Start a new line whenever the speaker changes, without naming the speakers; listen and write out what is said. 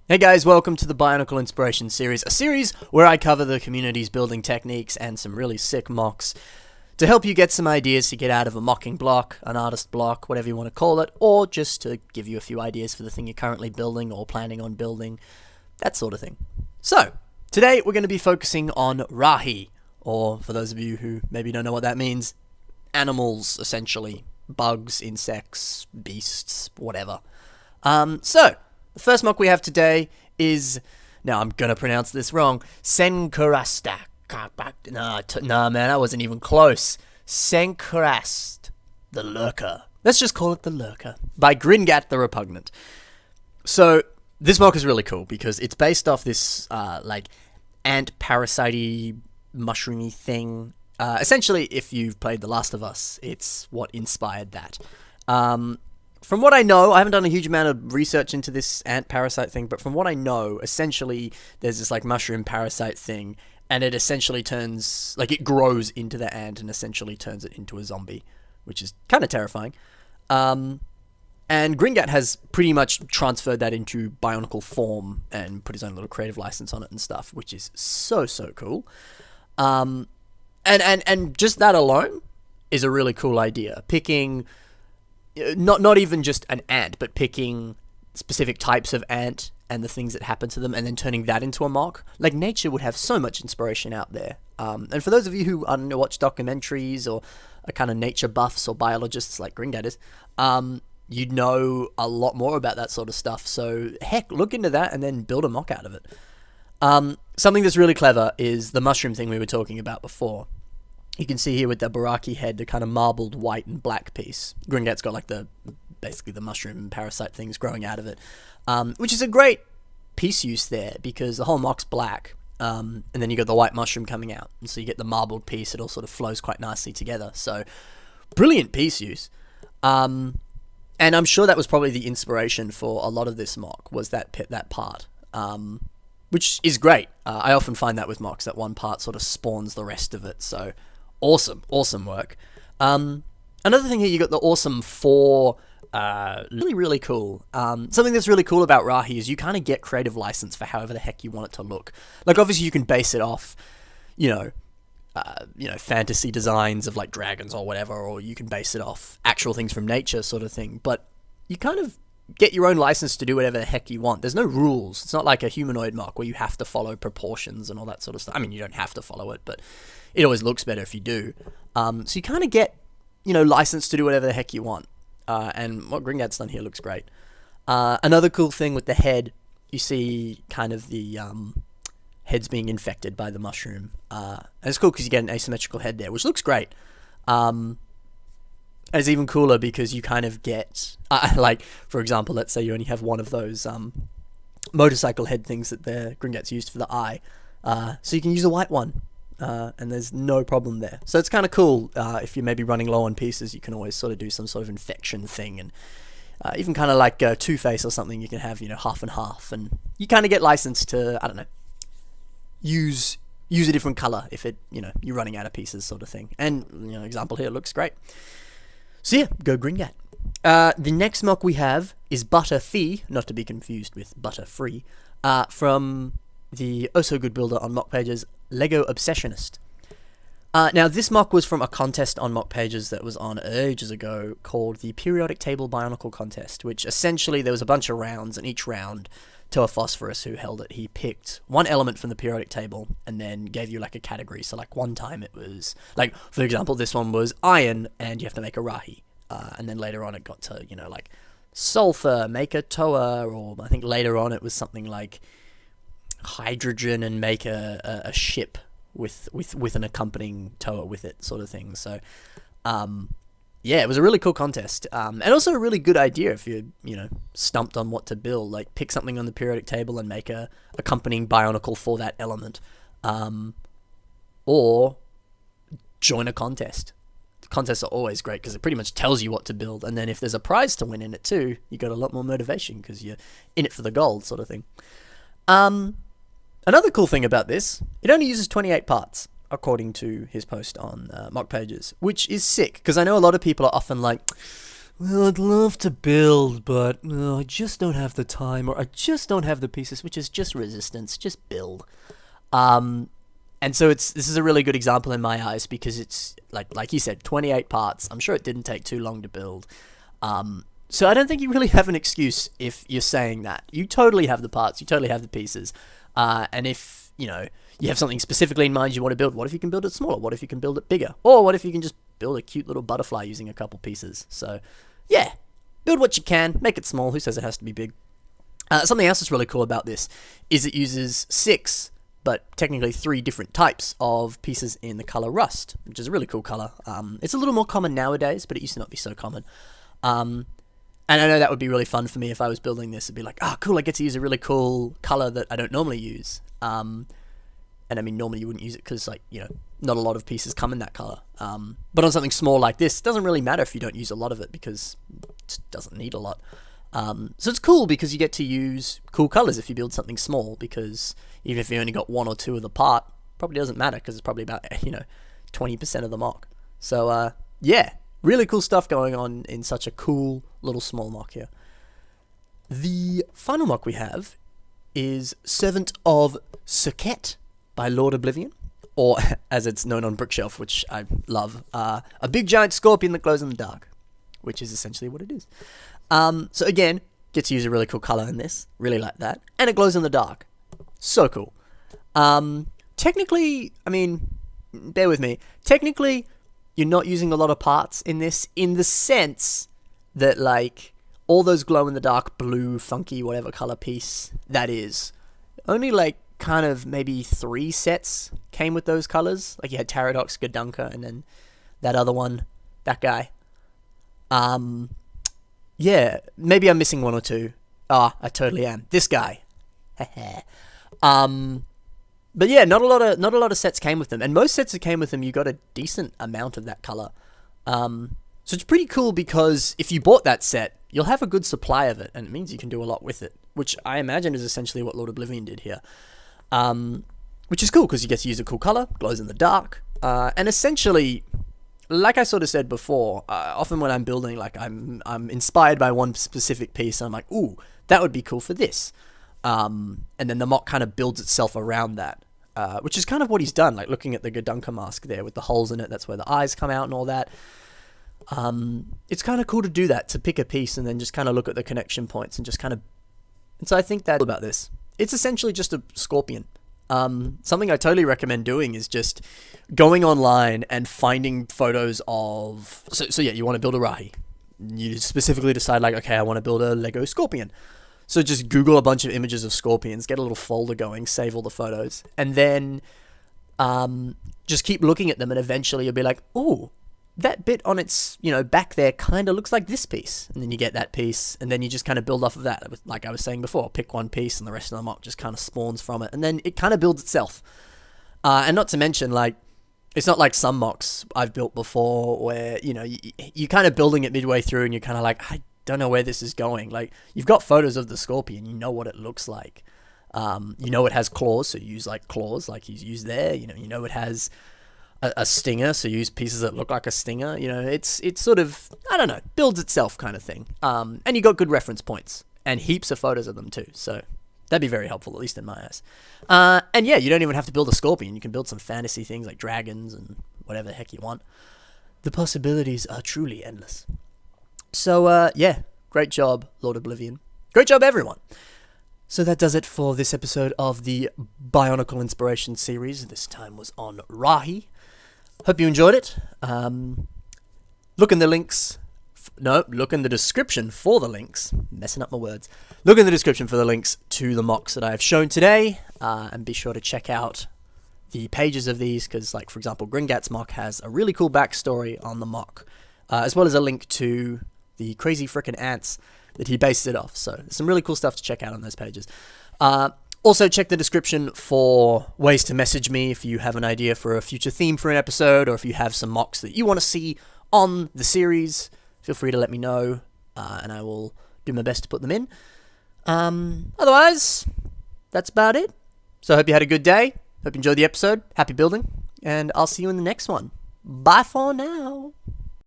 Hey guys, welcome to the Bionicle Inspiration Series, a series where I cover the community's building techniques and some really sick mocks to help you get some ideas to get out of a mocking block, an artist block, whatever you want to call it, or just to give you a few ideas for the thing you're currently building or planning on building, that sort of thing. So, today we're going to be focusing on Rahi, or for those of you who maybe don't know what that means, animals, essentially. Bugs, insects, beasts, whatever. The first mock we have today is, now I'm gonna pronounce this wrong, Senkurasta. Nah, man, I wasn't even close. Senkurast, the Lurker. Let's just call it the Lurker, by Gringat the Repugnant. So, this mock is really cool because it's based off this, ant parasite-y, mushroomy thing. Essentially, if you've played The Last of Us, it's what inspired that. From what I know, I haven't done a huge amount of research into this ant parasite thing, but from what I know, essentially, there's this, mushroom parasite thing, and it essentially turns, it grows into the ant and essentially turns it into a zombie, which is kind of terrifying. And Gringat has pretty much transferred that into Bionicle form and put his own little creative license on it and stuff, which is so cool. And just that alone is a really cool idea. Picking not even just an ant, but picking specific types of ant and the things that happen to them and then turning that into a mock. Nature would have so much inspiration out there. And for those of you who, watch documentaries or are kind of nature buffs or biologists like Gringat is, you'd know a lot more about that sort of stuff. So, heck, look into that and then build a mock out of it. Something that's really clever is the mushroom thing we were talking about before. You can see here with the Baraki head, the kind of marbled white and black piece. Gringat's got basically the mushroom and parasite things growing out of it, which is a great piece use there because the whole mock's black, and then you got the white mushroom coming out, and so you get the marbled piece. It all sort of flows quite nicely together. So, brilliant piece use. And I'm sure that was probably the inspiration for a lot of this mock was that part. Which is great. I often find that with mocks, that one part sort of spawns the rest of it. So, awesome work. Another thing here, you got the awesome 4, really cool. Something that's really cool about Rahi is you kind of get creative license for however the heck you want it to look. Obviously you can base it off, fantasy designs of dragons or whatever, or you can base it off actual things from nature sort of thing. But you kind of get your own license to do whatever the heck you want. There's no rules. It's not like a humanoid mock where you have to follow proportions and all that sort of stuff. I mean, you don't have to follow it, but it always looks better if you do. So you kind of get, license to do whatever the heck you want. And what Gringat's done here looks great. Another cool thing with the head, you see kind of the heads being infected by the mushroom. And it's cool because you get an asymmetrical head there, which looks great. And it's even cooler because you kind of get, for example, let's say you only have one of those motorcycle head things that the Gringat's used for the eye. So you can use a white one, and there's no problem there. So it's kind of cool. If you're maybe running low on pieces, you can always sort of do some sort of infection thing. And even kind of like Two-Face or something, you can have, half and half. And you kind of get licensed to, I don't know, use a different color if you're running out of pieces sort of thing. And, example here looks great. So yeah, go Gringat. The next mock we have is Butterfee, not to be confused with Butterfree, from the oh-so-good builder on mock pages, Lego Obsessionist. Now, this mock was from a contest on mock pages that was on ages ago called the Periodic Table Bionicle Contest, which essentially there was a bunch of rounds, and each round, Toa Phosphorus, who held it, he picked one element from the periodic table and then gave you a category. So one time it was, for example, this one was iron and you have to make a Rahi. And then later on it got to, sulfur, make a Toa, or I think later on it was something like hydrogen and make a ship with an accompanying Toa with it sort of thing. So, yeah, it was a really cool contest, and also a really good idea if you're, stumped on what to build. Pick something on the periodic table and make a accompanying Bionicle for that element, or join a contest. Contests are always great because it pretty much tells you what to build, and then if there's a prize to win in it too, you got a lot more motivation because you're in it for the gold sort of thing. Another cool thing about this, it only uses 28 parts. according to his post on Mock Pages, which is sick, because I know a lot of people are often like, well, I'd love to build, but I just don't have the time, or I just don't have the pieces, which is just resistance, just build. And so this is a really good example in my eyes, because it's, like you said, 28 parts. I'm sure it didn't take too long to build. So I don't think you really have an excuse if you're saying that. You totally have the parts, you totally have the pieces. And if, you have something specifically in mind you want to build, what if you can build it smaller? What if you can build it bigger? Or what if you can just build a cute little butterfly using a couple pieces? So, yeah, build what you can, make it small. Who says it has to be big? Something else that's really cool about this is it uses 6, but technically 3 different types of pieces in the color rust, which is a really cool color. It's a little more common nowadays, but it used to not be so common. And I know that would be really fun for me if I was building this. It'd be like, cool, I get to use a really cool color that I don't normally use. And I mean, normally you wouldn't use it because, not a lot of pieces come in that color. But on something small like this, it doesn't really matter if you don't use a lot of it, because it doesn't need a lot. So it's cool because you get to use cool colors if you build something small, because even if you only got 1 or 2 of the part, probably doesn't matter, because it's probably about 20% of the mock. So yeah, really cool stuff going on in such a cool little small mock here. The final mock we have is Servant of Suket by Lord Oblivion, or as it's known on Brookshelf, which I love, a big giant scorpion that glows in the dark, which is essentially what it is. So again, get to use a really cool color in this, really like that, and it glows in the dark. So cool. Technically, I mean, bear with me, technically, you're not using a lot of parts in this, in the sense that, all those glow-in-the-dark blue, funky, whatever color piece that is, only, kind of maybe 3 sets came with those colors. You had Taradox, Gadunka, and then that other one, that guy. Yeah, maybe I'm missing 1 or 2. I totally am. This guy. But yeah, not a lot of sets came with them, and most sets that came with them, you got a decent amount of that color. So it's pretty cool, because if you bought that set, you'll have a good supply of it, and it means you can do a lot with it, which I imagine is essentially what Lord Oblivion did here. Which is cool, because you get to use a cool color, glows in the dark, and essentially, like I sort of said before, often when I'm building, I'm inspired by one specific piece, and I'm like, ooh, that would be cool for this. And then the mock kind of builds itself around that, which is kind of what he's done, looking at the Gadunka mask there with the holes in it, that's where the eyes come out and all that. It's kind of cool to do that, to pick a piece and then just kind of look at the connection points and just kind of... And so I think that about this. It's essentially just a scorpion. Something I totally recommend doing is just going online and finding photos of... So yeah, you want to build a Rahi. You specifically decide, okay, I want to build a Lego scorpion. So just Google a bunch of images of scorpions, get a little folder going, save all the photos, and then just keep looking at them, and eventually you'll be like, oh, that bit on its, back there kind of looks like this piece. And then you get that piece, and then you just kind of build off of that. Like I was saying before, pick one piece, and the rest of the mock just kind of spawns from it, and then it kind of builds itself. And not to mention, it's not like some mocks I've built before where, you're kind of building it midway through, and you're kind of like, I don't know where this is going. You've got photos of the scorpion, you know what it looks like. It has claws, so you use claws like he's used there. You know it has a stinger, so you use pieces that look like a stinger. It's sort of, I don't know, builds itself kind of thing. And you got good reference points and heaps of photos of them too. So that'd be very helpful, at least in my eyes. And yeah, you don't even have to build a scorpion. You can build some fantasy things like dragons and whatever the heck you want. The possibilities are truly endless. So, yeah, great job, Lord Oblivion. Great job, everyone. So that does it for this episode of the Bionicle Inspiration series. This time was on Rahi. Hope you enjoyed it. Look in the links. Look in the description for the links. Messing up my words. Look in the description for the links to the mocks that I have shown today. And be sure to check out the pages of these, because, for example, Gringat's mock has a really cool backstory on the mock, as well as a link to the crazy frickin' ants that he based it off. So there's some really cool stuff to check out on those pages. Also, check the description for ways to message me if you have an idea for a future theme for an episode, or if you have some mocks that you want to see on the series. Feel free to let me know, and I will do my best to put them in. Otherwise, that's about it. So I hope you had a good day. Hope you enjoyed the episode. Happy building, and I'll see you in the next one. Bye for now.